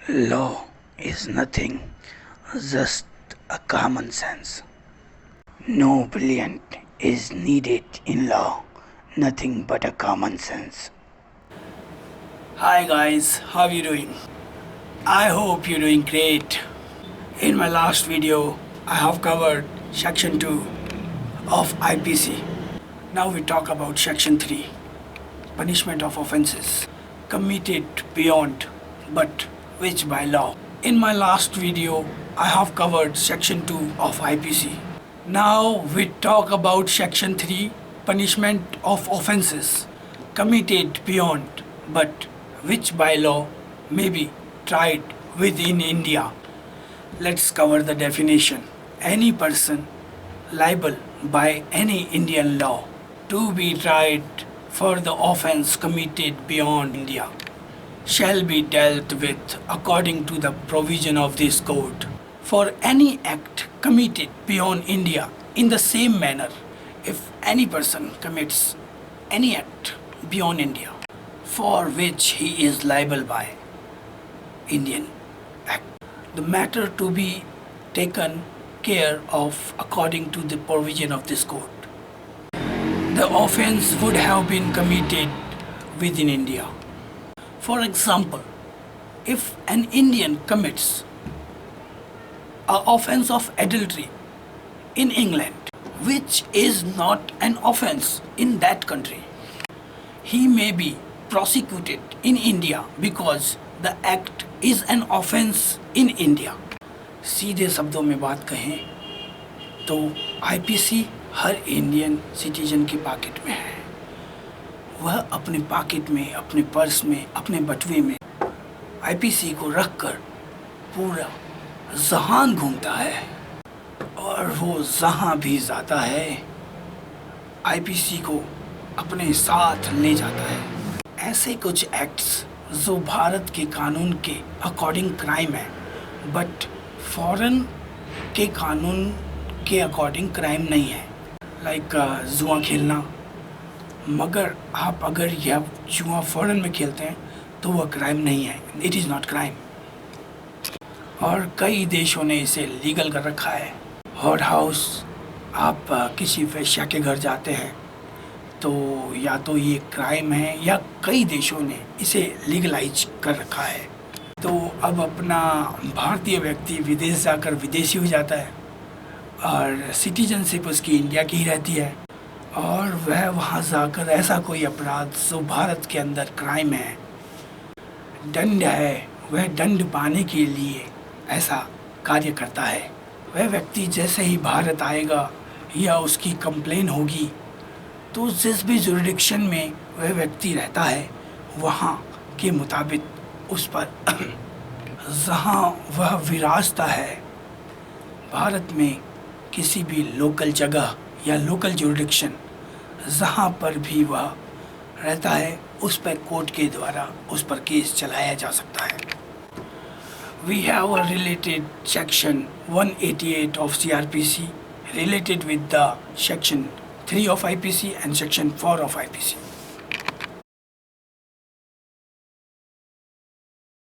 Law is nothing, just a common sense. No brilliant is needed in law, nothing but a common sense. Hi guys, how are you doing? I hope you're doing great. In my last video, I have covered section 2 of IPC. Now we talk about section 3, punishment of offenses committed beyond but which by law. In my last video, I have covered section 2 of IPC. Now we talk about section 3, punishment of offenses committed beyond but which by law may be tried within India. Let's cover the definition. Any person liable by any Indian law to be tried for the offence committed beyond India shall be dealt with according to the provision of this code. For any act committed beyond India in the same manner, if any person commits any act beyond India for which he is liable by Indian Act, the matter to be taken care of according to the provision of this code. The offence would have been committed within India. For example, if an Indian commits an offence of adultery in England, which is not an offence in that country, he may be prosecuted in India because the act is an offence in India. सीधे शब्दों में बात कहें तो IPC हर Indian citizen की pocket में है। वह अपने पॉकेट में, अपने पर्स में, अपने बटुए में आईपीसी को रखकर पूरा जहान घूमता है और वो जहां भी जाता है आईपीसी को अपने साथ ले जाता है। ऐसे कुछ एक्ट्स जो भारत के कानून के अकॉर्डिंग क्राइम है बट फॉरेन के कानून के अकॉर्डिंग क्राइम नहीं है, लाइक जुआ खेलना। मगर आप अगर यह जुआ फॉरेन में खेलते हैं तो वह क्राइम नहीं है, इट इज़ नॉट क्राइम। और कई देशों ने इसे लीगल कर रखा है। हॉट हाउस, आप किसी वेश्या के घर जाते हैं तो या तो ये क्राइम है या कई देशों ने इसे लीगलाइज कर रखा है। तो अब अपना भारतीय व्यक्ति विदेश जाकर विदेशी हो जाता है और सिटीजनशिप उसकी इंडिया की ही रहती है और वह वहाँ जाकर ऐसा कोई अपराध जो भारत के अंदर क्राइम है, दंड है, वह दंड पाने के लिए ऐसा कार्य करता है। वह व्यक्ति जैसे ही भारत आएगा या उसकी कंप्लेन होगी तो जिस भी जुरिडिक्शन में वह व्यक्ति रहता है वहाँ के मुताबिक उस पर जहाँ वह विराजता है भारत में किसी भी लोकल जगह या लोकल जुरिडिक्शन जहाँ पर भी वह रहता है उस पर कोर्ट के द्वारा उस पर केस चलाया जा सकता है। We have a related section 188 of CRPC related with the section 3 of IPC and section 4 of IPC.